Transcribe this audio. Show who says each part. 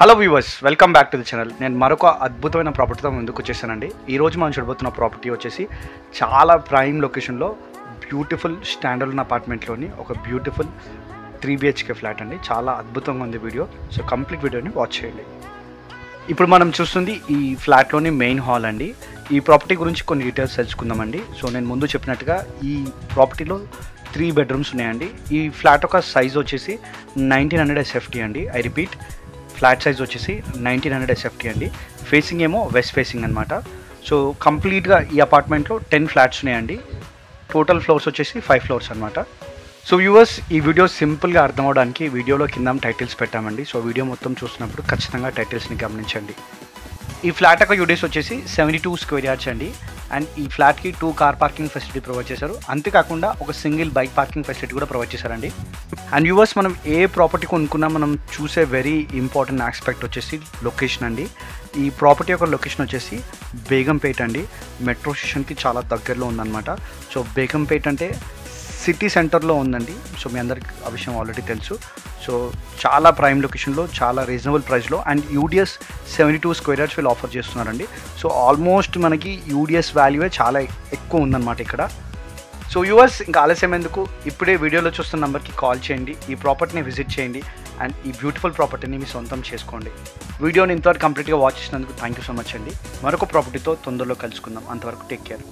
Speaker 1: Hello viewers, welcome back to the channel. నేను మరొక అద్భుతమైన ప్రాపర్టీతో ముందుకు వచ్చేసానండి. ఈరోజు మనం చూడబోతున్న ప్రాపర్టీ వచ్చేసి చాలా ప్రైమ్ లొకేషన్లో బ్యూటిఫుల్ స్టాండర్డ్ అపార్ట్మెంట్లోని ఒక బ్యూటిఫుల్ 3 BHK ఫ్లాట్ అండి. చాలా అద్భుతంగా ఉంది వీడియో. సో కంప్లీట్ వీడియోని వాచ్ చేయండి. ఇప్పుడు మనం చూస్తుంది ఈ ఫ్లాట్లోని మెయిన్ హాల్ అండి. ఈ ప్రాపర్టీ గురించి కొన్ని డీటెయిల్స్ తెలుసుకుందామండి. సో నేను ముందు చెప్పినట్టుగా ఈ ప్రాపర్టీలో 3 బెడ్రూమ్స్ ఉన్నాయండి. ఈ ఫ్లాట్ ఒక సైజ్ వచ్చేసి 1900 SFT అండి. ఐ రిపీట్, ఫ్లాట్ సైజ్ వచ్చేసి 1900 SFT అండి. ఫేసింగ్ ఏమో వెస్ట్ ఫేసింగ్ అనమాట. సో కంప్లీట్గా ఈ అపార్ట్మెంట్లో 10 ఫ్లాట్స్ ఉన్నాయండి. టోటల్ ఫ్లోర్స్ వచ్చేసి 5 ఫ్లోర్స్ అనమాట. సో వ్యూవర్స్, ఈ వీడియో సింపుల్గా అర్థం అవడానికి వీడియోలో కింద టైటిల్స్ పెట్టామండి. సో వీడియో మొత్తం చూసినప్పుడు ఖచ్చితంగా టైటిల్స్ని గమనించండి. ఈ ఫ్లాట్ యొక్క యూడిఎస్ వచ్చేసి 72 స్క్వేర్ యార్డ్స్ అండి. అండ్ ఈ ఫ్లాట్కి 2 కార్ పార్కింగ్ ఫెసిలిటీ ప్రొవైడ్ చేశారు. అంతేకాకుండా ఒక సింగిల్ బైక్ పార్కింగ్ ఫెసిలిటీ కూడా ప్రొవైడ్ చేశారండి. అండ్ వ్యూవర్స్, మనం ఏ ప్రాపర్టీ కొనుక్కున్నా మనం చూసే వెరీ ఇంపార్టెంట్ ఆస్పెక్ట్ వచ్చేసి లొకేషన్ అండి. ఈ ప్రాపర్టీ యొక్క లొకేషన్ వచ్చేసి బేగంపేట్ అండి. మెట్రో స్టేషన్కి చాలా దగ్గరలో ఉందన్నమాట. సో బేగంపేట్ అంటే సిటీ సెంటర్లో ఉందండి. సో మీ అందరికి ఆ విషయం ఆల్రెడీ తెలుసు. సో చాలా ప్రైమ్ లొకేషన్లో, చాలా రీజనబుల్ ప్రైస్లో, అండ్ యూడిఎస్ 72 స్క్వేర్ యార్డ్స్ వీళ్ళు ఆఫర్ చేస్తున్నారండి. సో ఆల్మోస్ట్ మనకి యూడిఎస్ వాల్యూవే చాలా ఎక్కువ ఉందన్నమాట ఇక్కడ. సో వ్యూవర్స్, ఇంకా ఆలస్యం ఎందుకు, ఇప్పుడే వీడియోలో చూస్తున్న నెంబర్కి కాల్ చేయండి, ఈ ప్రాపర్టీని విజిట్ చేయండి, అండ్ ఈ బ్యూటిఫుల్ ప్రాపర్టీని మీ సొంతం చేసుకోండి. వీడియోని ఇంతవరకు కంప్లీట్గా వాచ్ చేసినందుకు థ్యాంక్ యూ సో మచ్ అండి. మరొక ప్రాపర్టీతో తొందరలో కలుసుకుందాం. అంతవరకు టేక్ కేర్.